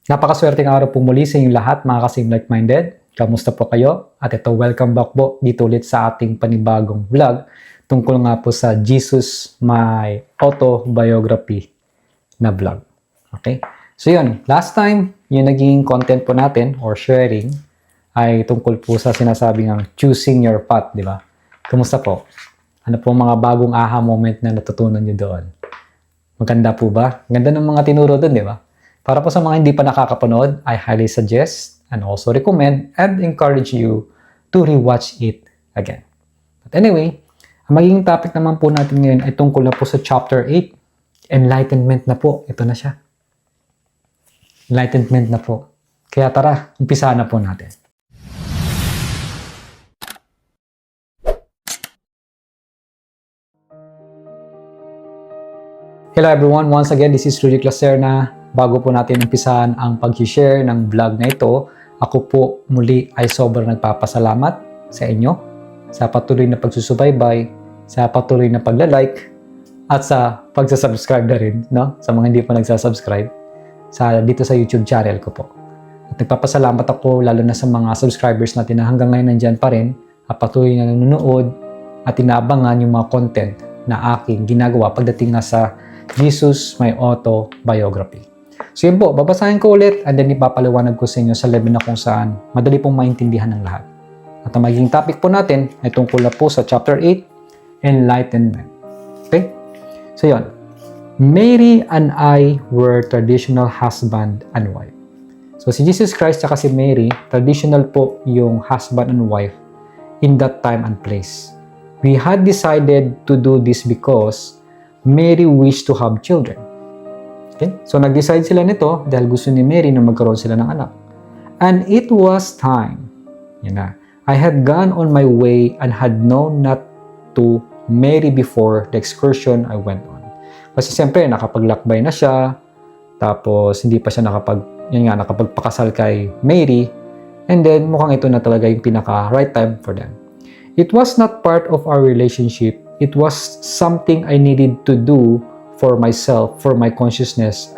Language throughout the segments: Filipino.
Napakaswerte ng araw po muli sa inyong lahat mga kasing like-minded. Kamusta po kayo? At ito, welcome back po dito ulit sa ating panibagong vlog tungkol nga po sa Jesus My Autobiography na vlog. Okay? So yun, last time, yung naging content po natin or sharing ay tungkol po sa sinasabing ang choosing your path, di ba? Kamusta po? Ano po mga bagong aha moment na natutunan nyo doon? Maganda po ba? Ganda ng mga tinuro doon, di ba? Para po sa mga hindi pa nakakapanood, I highly suggest and also recommend and encourage you to rewatch it again. But anyway, ang magiging topic naman po natin ngayon ay tungkol na po sa chapter 8. Enlightenment na po. Ito na siya. Enlightenment na po. Kaya tara, umpisa na po natin. Hello everyone, once again, this is Rudy Claserna. Bago po natin umpisahan ang pag-share ng vlog na ito, ako po muli ay sobrang nagpapasalamat sa inyo sa patuloy na pagsusubaybay, sa patuloy na pagla-like, at sa pagsasubscribe na rin, no? Sa mga hindi pa nagsasubscribe dito sa YouTube channel ko po. At nagpapasalamat ako lalo na sa mga subscribers natin na hanggang ngayon nandyan pa rin at patuloy na nanonood at inaabangan yung mga content na aking ginagawa pagdating nga sa Jesus My Autobiography. So yun po, babasahin ko ulit and then ipapaliwanag ko sa inyo sa level na kung saan madali pong maintindihan ng lahat. At ang magiging topic po natin ay tungkol na po sa chapter 8, Enlightenment. Okay? So yun, Mary and I were traditional husband and wife. So si Jesus Christ at si Mary, traditional po yung husband and wife in that time and place. We had decided to do this because Mary wished to have children. Okay? So, nag-decide sila nito dahil gusto ni Mary na magkaroon sila ng anak. And it was time. Yan na. I had gone on my way and had known not to marry before the excursion I went on. Kasi siyempre, nakapaglakbay na siya. Tapos, hindi pa siya nakapagpakasal kay Mary. And then, mukhang ito na talaga yung pinaka-right time for them. It was not part of our relationship. It was something I needed to do for myself, for my consciousness,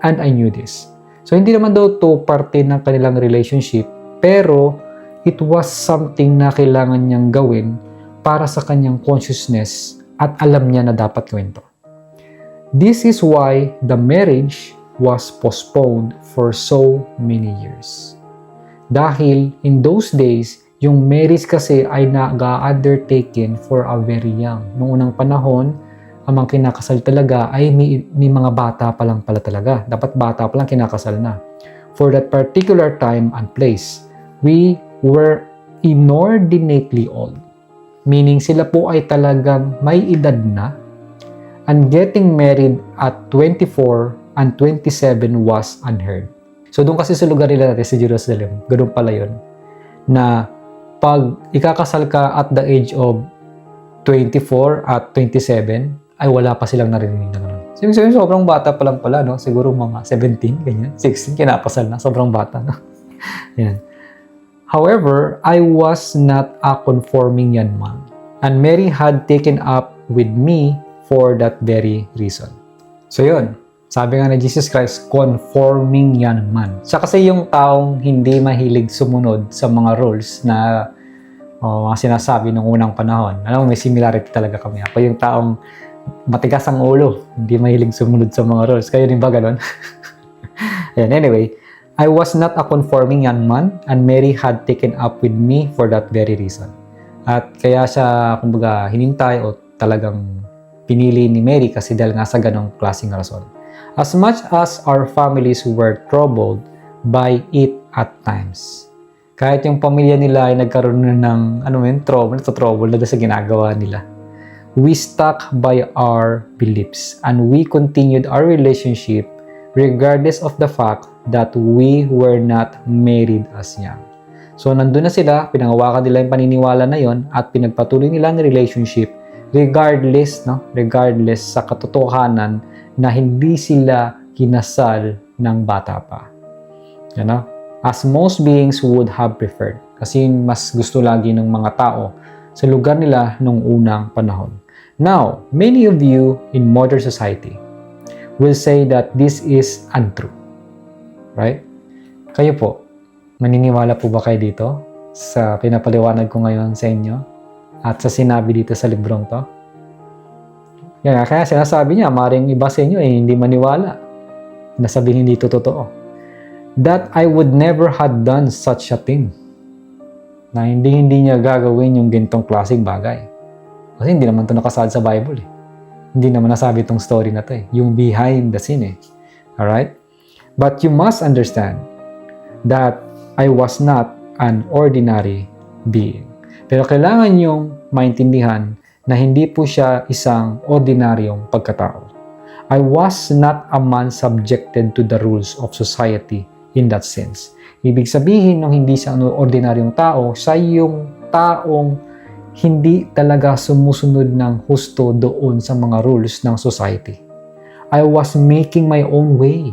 and I knew this. So, hindi naman daw to parte ng kanilang relationship, pero it was something na kailangan niyang gawin para sa kanyang consciousness at alam niya na dapat gawin to. This is why the marriage was postponed for so many years. Dahil in those days, yung marriage kasi ay nag-undertaken for a very young. Noong unang panahon, ang mga kinakasal talaga ay may mga bata pa lang pala talaga. Dapat bata pa lang kinakasal na. For that particular time and place, we were inordinately old. Meaning sila po ay talagang may edad na. And getting married at 24 and 27 was unheard. So doon kasi sa lugar nila natin sa Jerusalem, ganoon pala yun, na pag ikakasal ka at the age of 24 at 27, ay wala pa silang narinig na naman. So, sobrang bata pa lang pala, no? Siguro mga 17, ganyan. 16, kinapasal na. Sobrang bata, no? Yan. However, I was not a conforming young man. And Mary had taken up with me for that very reason. So, yun. Sabi nga na Jesus Christ, conforming young man. Siya kasi yung taong hindi mahilig sumunod sa mga rules na mga sinasabi ng unang panahon. Alam mo, may similarity talaga kami. Ako yung taong matigas ang ulo, hindi mahilig sumunod sa mga rules. Kayo din ba ganun? Anyway, I was not a conforming young man and Mary had taken up with me for that very reason. At kaya siya, kumbaga, hinintay o talagang pinili ni Mary kasi dahil nga sa ganong klaseng rason. As much as our families were troubled by it at times. Kahit yung pamilya nila ay nagkaroon ng trouble na sa ginagawa nila. We stuck by our beliefs and we continued our relationship regardless of the fact that we were not married as young. So, nandun na sila, pinangawakan nila yung paniniwala na yon at pinagpatuloy nila ang relationship regardless sa katotohanan na hindi sila kinasal ng bata pa. As most beings would have preferred. Kasi mas gusto lagi ng mga tao sa lugar nila nung unang panahon. Now, many of you in modern society will say that this is untrue. Right? Kayo po, maniniwala po ba kayo dito sa pinapaliwanag ko ngayon sa inyo at sa sinabi dito sa librong to? Yan, kaya sinasabi niya, maring iba sa inyo hindi maniwala. Nasabihin hindi ito totoo. That I would never had done such a thing. Na hindi niya gagawin yung gintong klaseng bagay. Kasi hindi naman ito nakasaad sa Bible Hindi naman nasabi itong story na to Yung behind the scene Alright? But you must understand that I was not an ordinary being. Pero kailangan yung maintindihan na hindi po siya isang ordinaryong pagkatao. I was not a man subjected to the rules of society in that sense. Ibig sabihin, nung hindi siya ordinaryong tao, siya yung taong hindi talaga sumusunod ng husto doon sa mga rules ng society. I was making my own way.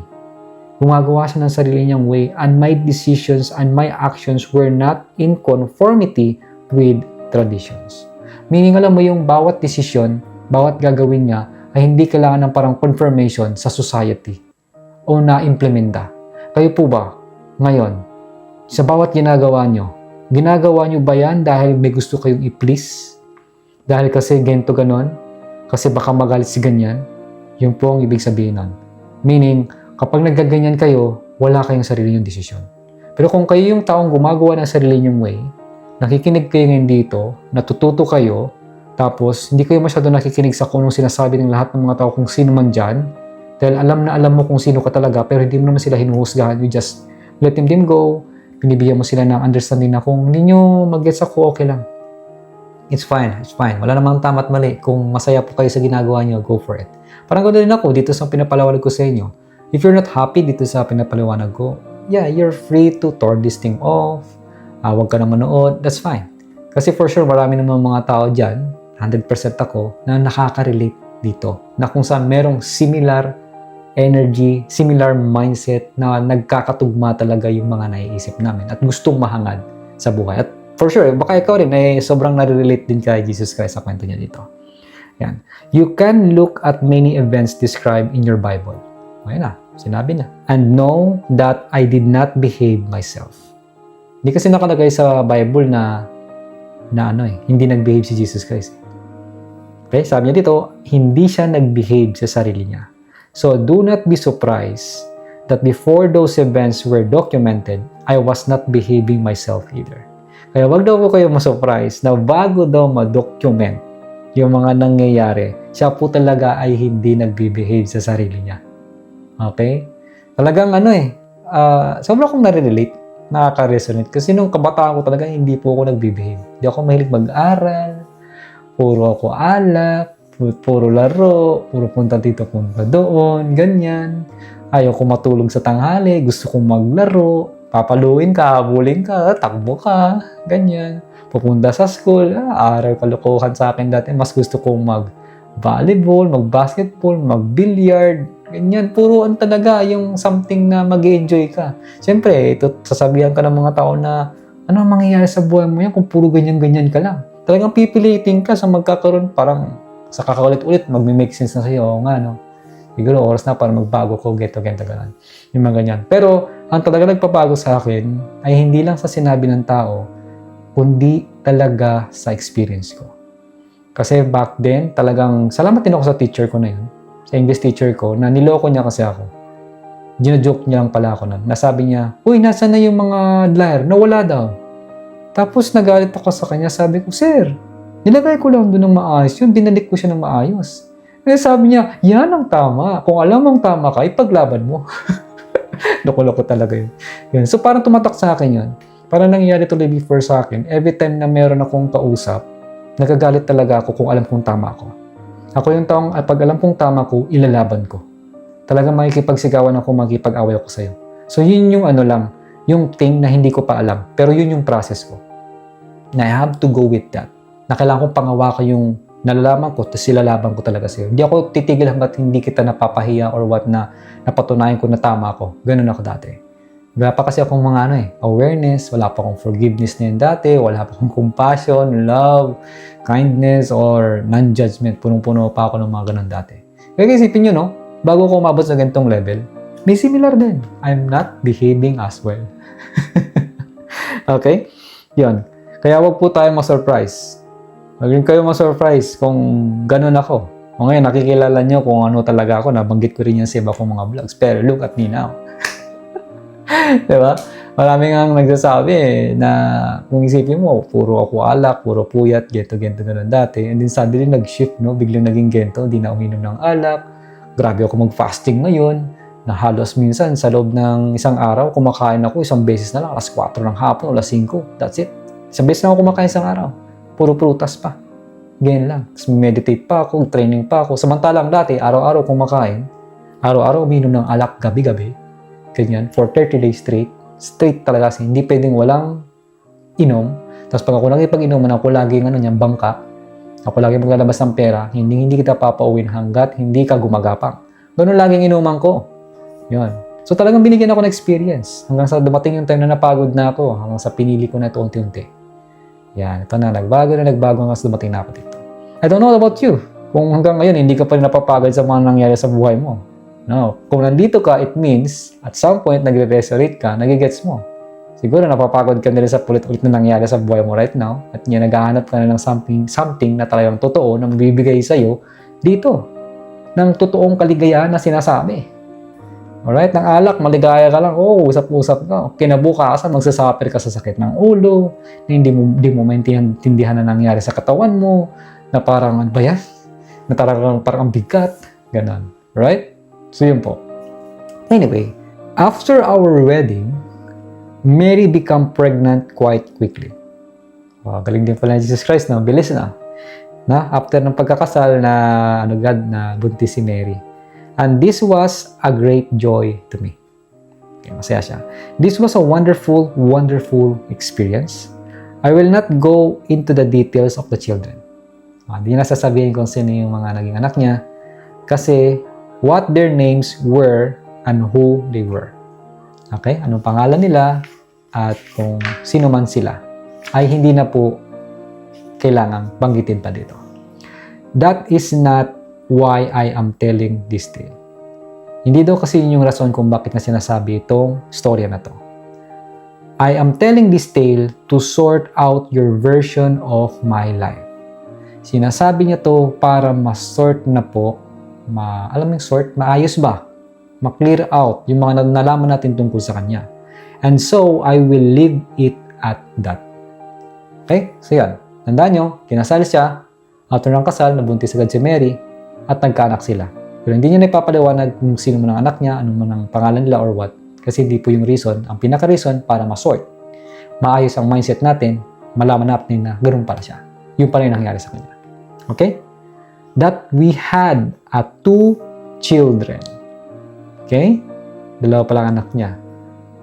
Gumagawa siya ng sarili niyang way, and my decisions and my actions were not in conformity with traditions. Meaning, alam mo yung bawat desisyon, bawat gagawin niya, ay hindi kailangan ng parang confirmation sa society o na-implementa. Kayo po ba, ngayon, sa bawat ginagawa niyo ba yan dahil may gusto kayong i-please? Dahil kasi ganito ganon? Kasi baka magalit si ganyan? Yung po ang ibig sabihin nun. Meaning, kapag naggaganyan kayo, wala kayong sarili yung desisyon. Pero kung kayo yung taong gumagawa ng sarili nyong way, nakikinig kayo ngayon dito, natututo kayo, tapos hindi kayo masyado nakikinig sa kung anong sinasabi ng lahat ng mga tao kung sino man dyan, dahil alam na alam mo kung sino ka talaga, pero hindi mo naman sila hinuhusgahan, you just let them go, binibigyan mo sila ng understanding na kung hindi nyo mag-gets ako, okay lang. It's fine. Wala namang tama at mali. Kung masaya po kayo sa ginagawa nyo, go for it. Parang ganoon din ako dito sa pinapaliwanag ko sa inyo. If you're not happy dito sa pinapaliwanag ko, yeah, you're free to turn this thing off. Huwag ka na manood. That's fine. Kasi for sure, marami naman mga tao dyan, 100% ako, na nakaka-relate dito. Na kung saan merong similar energy, similar mindset na nagkakatugma talaga yung mga naiisip namin at gustong mahangad sa buhay. At for sure, baka ikaw rin sobrang nare-relate din kay Jesus Christ sa kwento niya dito. Yan. You can look at many events described in your Bible. Ayun na, sinabi na. And know that I did not behave myself. Hindi kasi nakalagay sa Bible na hindi nag-behave si Jesus Christ. Okay, sabi niya dito, hindi siya nag-behave sa sarili niya. So, do not be surprised that before those events were documented, I was not behaving myself either. Kaya wag daw po kayo ma-surprise na bago daw ma-document yung mga nangyayari, siya po talaga ay hindi nag-behave sa sarili niya. Okay? Talagang sobrang akong nare-relate, nakaka-resonate. Kasi nung kabataan ko talaga, hindi po ako nag-behave. Hindi ako mahilig mag-aral, puro ako alak, puro laro, puro punta dito, punta doon, ganyan. Ayaw ko matulog sa tanghali, gusto kong maglaro, papaluin ka, habulin ka, takbo ka, ganyan. Pupunta sa school, aral, kalukuhan sa akin dati. Mas gusto kong mag-volleyball, mag-basketball, mag-billiard, ganyan. Puruan talaga yung something na mag-enjoy ka. Siyempre, sasabihan ka ng mga tao na ano ang mangyayari sa buhay mo yan kung puro ganyan-ganyan ka lang. Talagang pipilitin ka sa magkakaroon, parang sa kakaulit-ulit, magme-make sense na sa'yo. Oo nga, no? Siguro, oras na para magbago ko, ganito, ganyan. Yung mga ganyan. Pero, ang talaga nagpapago sa akin ay hindi lang sa sinabi ng tao, kundi talaga sa experience ko. Kasi back then, talagang, salamat din ako sa teacher ko na yun, sa English teacher ko, na niloko niya kasi ako. Gino-joke niya lang pala ako nun. Nasabi niya, uy, nasaan na yung mga liar? Nawala daw. Tapos nagalit ako sa kanya, sabi ko, sir, nilagay ko lang doon ng maayos yun, binalik ko siya ng maayos. Kaya sabi niya, yan ang tama. Kung alam mong tama ka, ipaglaban mo. Loko-loko talaga yun. So parang tumatak sa akin yun. Parang nangyayari tuloy before sa akin. Every time na meron akong kausap, nagagalit talaga ako kung alam kong tama ako. Ako yung taong, pag alam kong tama ko, ilalaban ko. Talagang makikipagsigawan ako, makikipag-away ako sa'yo. So yun yung yung thing na hindi ko pa alam. Pero yun yung process ko. Na I have to go with that. Na kailangan kong pangawakan yung nalalaman ko, tapos silalaban ko talaga sa'yo. Hindi ako titigil hanggat hindi kita napapahiya or what na napatunayan ko na tama ako. Ganun ako dati. Wala pa kasi akong mga awareness, wala pa akong forgiveness na yun dati, wala pa akong compassion, love, kindness, or non-judgment. Punong-puno pa ako ng mga ganun dati. Kaya isipin nyo, bago ko umabot sa ganitong level, may similar din. I'm not behaving as well. Okay? Yun. Kaya wag po tayo ma-surprise. Wag rin kayo ma-surprise kung ganun ako. O ngayon, nakikilala nyo kung ano talaga ako. Nabanggit ko rin yan sa iba kong mga vlogs. Pero look at me now. Diba? Marami nga nagsasabi na kung isipin mo, puro ako alak, puro puyat, gento, ganun dati. And then suddenly nag-shift, no? Biglang naging gento, di na uminom ng alak. Grabe ako mag-fasting ngayon, na halos minsan sa loob ng isang araw, kumakain ako isang beses na lang, alas 4 ng hapon, alas 5. That's it. Isang beses na ako kumakain isang araw. Puro prutas pa. Ganyan lang. Tapos meditate pa ako, training pa ako. Samantalang dati, araw-araw kumakain, araw-araw uminom ng alak gabi-gabi. Ganyan, for 30 days straight. Straight talaga kasi, hindi pwedeng walang inom. Tapos pag ako nakipag-inuman, ako laging bangka. Ako laging maglalabas ng pera, hindi kita papauwin hanggat hindi ka gumagapang. Ganun laging inuman ko. Yun. So talagang binigyan ako ng experience. Hanggang sa dumating yung time na napagod na ako, hanggang sa pinili ko na ito unti-unti. Yan, ito na, nagbago hanggang sa dumating na ako dito. I don't know about you. Kung hanggang ngayon, hindi ka pa rin napapagod sa mga nangyari sa buhay mo. No. Kung nandito ka, it means, at some point, nagre-resurrect ka, nagigets mo. Siguro, napapagod ka nila sa ulit-ulit na nangyari sa buhay mo right now, at niya naghahanap ka na ng something na talagang totoo, na mabibigay sa'yo, dito, ng totoong kaligayahan na sinasabi. Alright? Ng alak, maligaya ka lang, usap-usap ka. Kinabukasan, magsasuffer ka sa sakit ng ulo, na hindi mo maintindihan na nangyari sa katawan mo, na parang, ano ba yan? Na parang ang bigat. Ganon. Right? So, yun po. Anyway, after our wedding, Mary became pregnant quite quickly. Wow, galing din pala ni Jesus Christ, no? Bilis na. After ng pagkakasal na, na buntis si Mary. And this was a great joy to me. Okay, masaya siya. This was a wonderful, wonderful experience. I will not go into the details of the children. Hindi na sasabihin kung sino yung mga naging anak niya. Kasi, what their names were and who they were. Okay? Anong pangalan nila at kung sino man sila ay hindi na po kailangang banggitin pa dito. That is not why I am telling this tale. Hindi daw kasi yun yung rason kung bakit na sinasabi itong storya na to. I am telling this tale to sort out your version of my life. Sinasabi niya to para ma-sort na po maayos ba? Ma-clear out yung mga nalaman natin tungkol sa kanya. And so, I will leave it at that. Okay? So yan. Tandaan nyo, kinasal siya, after ng kasal, nabuntis agad si Mary, at nagkaanak sila. Pero hindi niya napapaliwanag kung sino man ang anak niya, ano man ang pangalan nila or what. Kasi hindi po yung reason, ang pinaka-reason para ma-sort. Maayos ang mindset natin, malaman natin na ganoon pala siya. Yung pala yung nangyari sa kanya. Okay? That we had 2 children. Okay? Dalawa pa lang anak niya.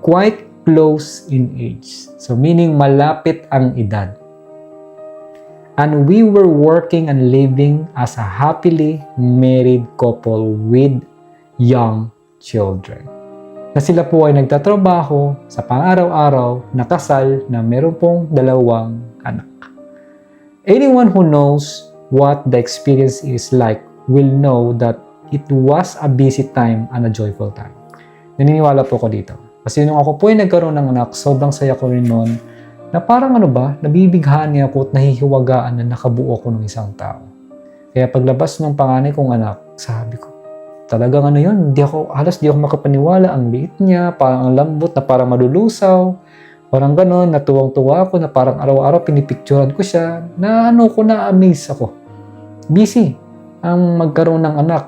Quite close in age. So, meaning malapit ang edad. And we were working and living as a happily married couple with young children. Na sila po ay nagtatrabaho sa pang-araw-araw, nakasal, na meron pong 2 anak. Anyone who knows what the experience is like will know that it was a busy time and a joyful time. Naniniwala po ko dito. Kasi nung ako po ay nagkaroon ng anak, sobrang saya ko rin noon na parang nabibighani ako at nahihiwagaan na nakabuo ko ng isang tao. Kaya paglabas ng panganay kong anak, sabi ko, talagang yun, halos di ako makapaniwala, ang liit niya, parang ang lambot na parang malulusaw, parang gano'n, natuwang-tuwa ako na parang araw-araw pinipicturan ko siya, na-amaze ako. Busy ang magkaroon ng anak.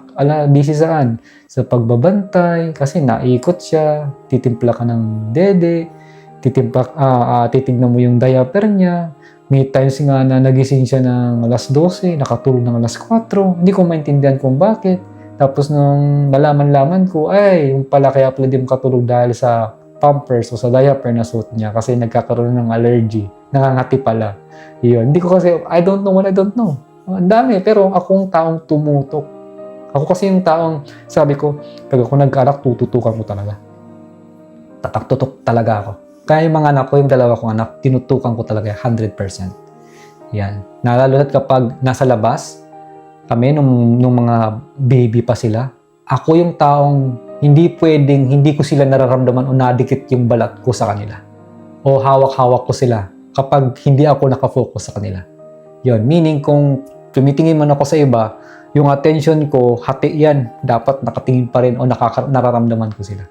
Busy saan? Sa pagbabantay, kasi naikot siya, titimpla ka ng dede, titignan mo yung diaper niya. May times nga na nagising siya ng alas 12, nakatulog ng alas 4. Hindi ko maintindihan kung bakit. Tapos nung nalaman-laman ko, yung pala kaya pala di makatulog dahil sa pampers o sa diaper na suot niya kasi nagkakaroon ng allergy. Nakangati pala. Yun. Hindi ko kasi, I don't know what I don't know. Ang dami, pero akong taong tumutok. Ako kasi yung taong, sabi ko, pag ako nag-anak, tututukan ko talaga. Tatak-tutok talaga ako. Kaya yung mga anak ko, yung 2 kong anak, tinutukan ko talaga 100%. Yan. Nalalo na't kapag nasa labas, kami, nung mga baby pa sila, ako yung taong hindi pwedeng hindi ko sila nararamdaman o nadikit yung balat ko sa kanila. O hawak-hawak ko sila kapag hindi ako nakafocus sa kanila. Yun, meaning kung tumitingin man ako sa iba, yung attention ko, hati yan, dapat nakatingin pa rin o nararamdaman ko sila.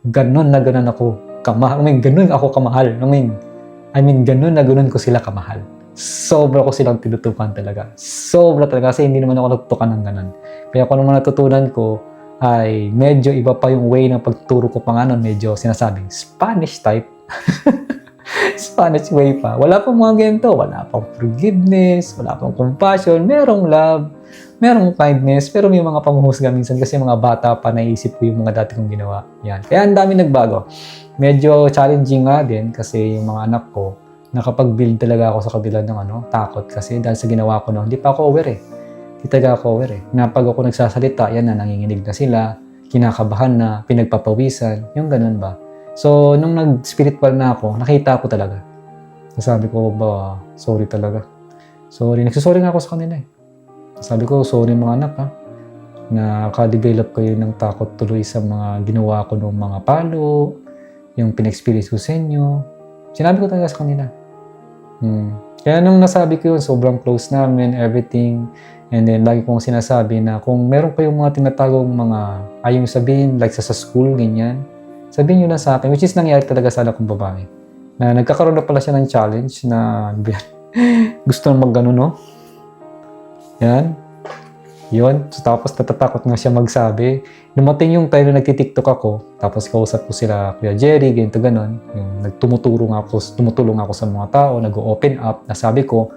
Ganun na ganun ako kamahal. Ganun ako kamahal. Ganun na ganun ko sila kamahal. Sobra ko silang tinutukan talaga. Sobra talaga kasi hindi naman ako natutukan ng ganun. Kaya kung naman natutunan ko, ay medyo iba pa yung way ng pagturo ko pa nga nun, medyo sinasabing Spanish type. Spanish way pa. Wala pang mga ganito. Wala pang forgiveness, wala pang compassion, merong love, merong kindness, pero may mga pamuhusga minsan kasi mga bata pa naisip ko yung mga dati kong ginawa. Yan. Kaya ang dami nagbago. Medyo challenging nga din kasi yung mga anak ko, nakapag-build talaga ako sa kabila ng takot kasi dahil sa ginawa ko noon, hindi pa ako aware eh. Hindi talaga ako aware eh. Na pag ako nagsasalita, yan na, nanginginig na sila, kinakabahan na, pinagpapawisan, yung ganun ba. So, nung nag-spiritual na ako, nakita ko talaga. Sabi ko, sorry talaga. Sorry. Nagsusorry nga ako sa kanila eh. Sabi ko, sorry mga anak ha. Naka-develop kayo ng takot tuloy sa mga ginawa ko ng mga palo, yung pinexperience ko sa inyo. Sinabi ko talaga sa kanila. Kaya nung nasabi ko yun, sobrang close namin, everything. And then, lagi kong sinasabi na kung meron kayong mga tinatagong mga ayong sabihin, like sa school, ganyan, sabihin nyo na sa akin, which is nangyari talaga sa anak kong babae. Na nagkakaroon na pala siya ng challenge na gusto nang mag-gano, no? Yan. Yun. So, tapos natatakot nga siya magsabi. Lumating yung time na nagtitiktok ako, tapos kausap ko sila, Kuya Jerry, ganito ganon. Yung tumutulong ako sa mga tao, nag-open up, nasabi ko,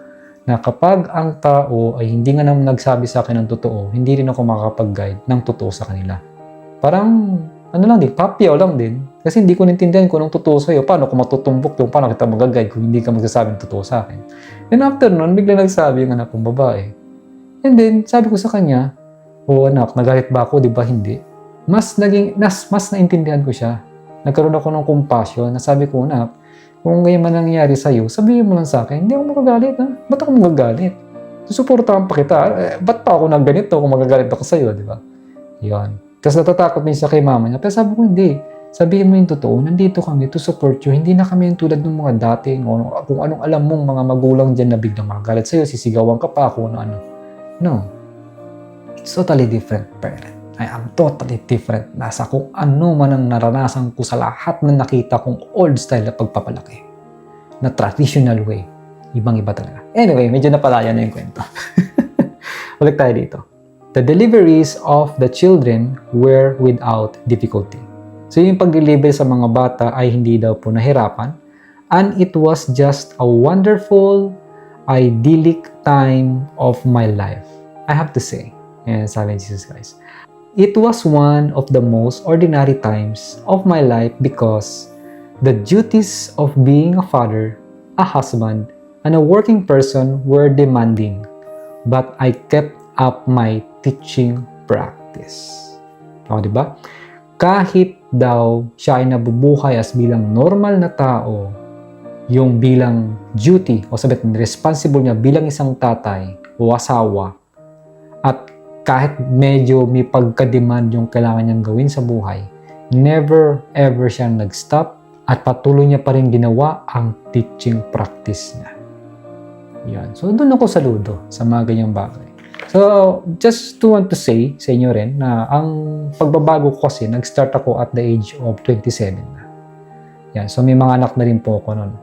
na kapag ang tao ay hindi nga naman nagsabi sa akin ng totoo, hindi rin ako makakapag-guide ng totoo sa kanila. Parang, papyaw lang din. Kasi hindi ko naintindihan kung anong totoo sa'yo. Paano kung matutumbok yung paano kita mag-guide kung hindi ka magsasabi ng totoo sa akin. And after nun, bigla nagsabi yung anak kong babae. And then, sabi ko sa kanya, anak, nagalit ba ako? Di ba hindi? Mas naintindihan ko siya. Nagkaroon ako ng compassion. Nasabi ko, anak, kung ngayon man nangyayari sa'yo, sabihin mo lang sa akin, hindi ako magagalit, ha? Ba't ako magagalit? Susuportahan pa kita. Ba't pa ako nagganito kung magagalit ako sa'yo, di ba? Yan. Kasi natatakot din siya kay mama niya. Pero sabi ko, hindi. Sabihin mo yung totoo, nandito kami to support you. Hindi na kami yung tulad ng mga dati. Kung anong alam mong mga magulang dyan na biglang magagalit sa'yo, sisigawan ka pa kung ano. No. It's totally different, parent. I am totally different. Nasa kung ano man ang naranasan ko sa lahat na nakita kong old style na pagpapalaki. Na traditional way. Ibang-iba talaga. Anyway, medyo napalaya na yung kwento. Ulit tayo dito. The deliveries of the children were without difficulty. So yung pag-deliver sa mga bata ay hindi daw po nahirapan. And it was just a wonderful, idyllic time of my life. I have to say. Yan, sabi ni Jesus Christ. It was one of the most ordinary times of my life because the duties of being a father, a husband, and a working person were demanding, but I kept up my teaching practice. O, diba? Kahit daw siya ay nabubuhay as bilang normal na tao, yung bilang duty, o sabihin, responsible niya bilang isang tatay o asawa, at kahit medyo may pagka-demand yung kailangan niyang gawin sa buhay, never ever siyang nag-stop at patuloy niya pa rin ginawa ang teaching practice niya. Yan. So, doon ako saludo sa mga ganyang bagay. So, just to want to say sa inyo rin na ang pagbabago ko kasi, nag-start ako at the age of 27 na. Yan. So, may mga anak na rin po ako noon.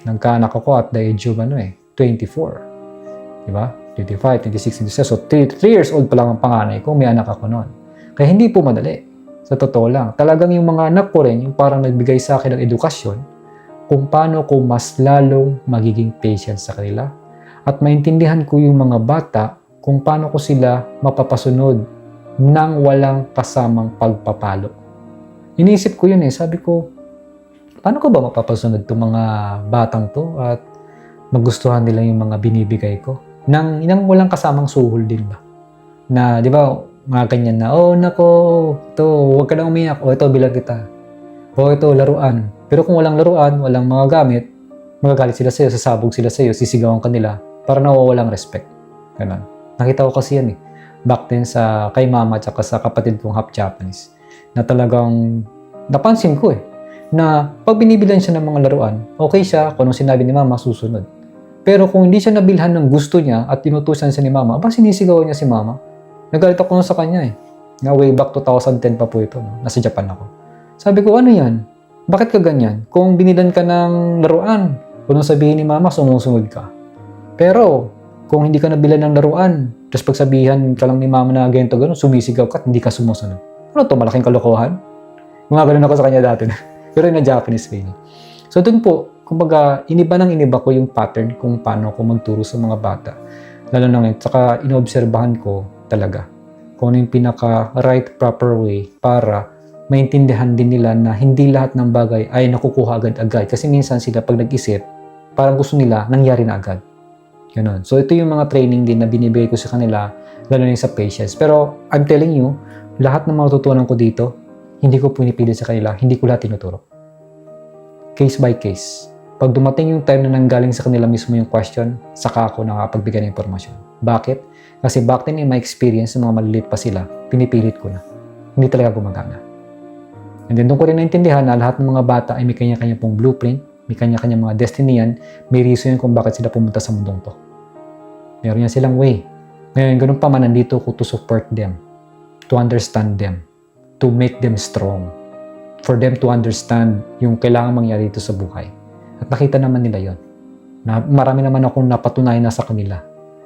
Nagkaanak ako at the age of 24. Diba? 25, 26, 27. So, 3 years old pa lang ang panganay ko, may anak ako noon. Kaya hindi po madali. Sa totoo lang. Talagang yung mga anak ko rin, yung parang nagbigay sa akin ng edukasyon kung paano ko mas lalong magiging patient sa kanila. At maintindihan ko yung mga bata kung paano ko sila mapapasunod nang walang kasamang pagpapalo. Iniisip ko yun eh. Sabi ko, paano ko ba mapapasunod itong mga batang to at magustuhan nila yung mga binibigay ko? Nang walang kasamang suhol din ba? Na, di ba, mga ganyan na, nako, ito, huwag ka na umiyak. Ito, bilang kita. Ito, laruan. Pero kung walang laruan, walang mga gamit, magagalit sila sa'yo, sasabog sila sa'yo, sisigawan ka nila, para nawawalang respect. Ganun. Nakita ko kasi yan eh. Back then kay mama at sa kapatid kong half Japanese. na talagang napansin ko na pag binibilan siya ng mga laruan, okay siya, kung anong sinabi ni mama, susunod. Pero kung hindi siya nabilhan ng gusto niya at tinutusan siya ni mama, sinisigawan niya si mama. Nagalit ako sa kanya Na way back 2010 pa po ito, no? Nasa Japan ako. Sabi ko, ano yan? Bakit ka ganyan? Kung binilan ka ng laruan, kung anong sabihin ni mama, sumusunod ka. Pero, kung hindi ka nabilan ng laruan, tapos pagsabihan ka lang ni mama na ganito, gano'n, sumisigaw ka at hindi ka sumusunod. Ano to, malaking kalokohan? Mga ganun ako sa kanya dati. Pero na Japanese way. So, dun po, kumbaga, iniba ko yung pattern kung paano ako magturo sa mga bata. Lalo na ngayon, saka inoobserbahan ko talaga kung ano yung pinaka-right, proper way para maintindihan din nila na hindi lahat ng bagay ay nakukuha agad-agad. Kasi minsan sila pag nag-isip, parang gusto nila, nangyari na agad. Ganun. So, ito yung mga training din na binibigay ko sa kanila, lalo na yung sa patience. Pero, I'm telling you, lahat ng matutunan ko dito, hindi ko pinipilit sa kanila, hindi ko lahat tinuturo. Case by case. Pag dumating yung time na nanggaling sa kanila mismo yung question, saka ako nakapagbigay ng impormasyon. Bakit? Kasi back then in my experience, mga maliliit pa sila, pinipilit ko na. Hindi talaga gumagana. And then doon ko rin naintindihan na lahat ng mga bata ay may kanya-kanya pong blueprint, may kanya-kanya mga destiny yan, may reason yan kung bakit sila pumunta sa mundong to. Meron yan silang way. Ngayon, ganun pa man, nandito ko to support them, to understand them, to make them strong, for them to understand yung kailangan mangyari dito sa buhay. At nakita naman nila yon. Na marami naman akong napatunayan na sa kanila.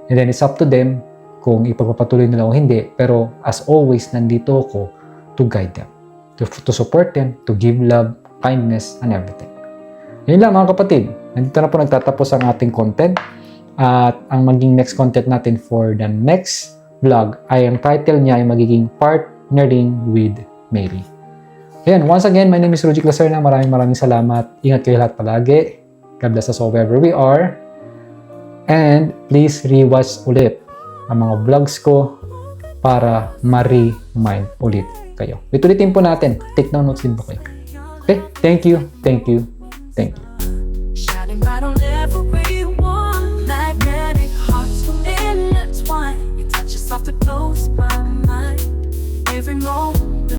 And then it's up to them kung ipagpapatuloy nila o hindi. Pero as always, nandito ako to guide them, to support them, to give love, kindness, and everything. Yun lang mga kapatid. Nandito na po nagtatapos ang ating content. At ang maging next content natin for the next vlog ay ang title niya ay magiging Partnering with Mary. Ayan, once again, my name is Rudy Claserna. Maraming salamat. Ingat kayo lahat palagi. God bless us all wherever we are. And please rewatch ulit ang mga vlogs ko para ma-remind ulit kayo. Ulitin po natin. Take down notes din po kayo. Okay? Thank you. Thank you. Thank you.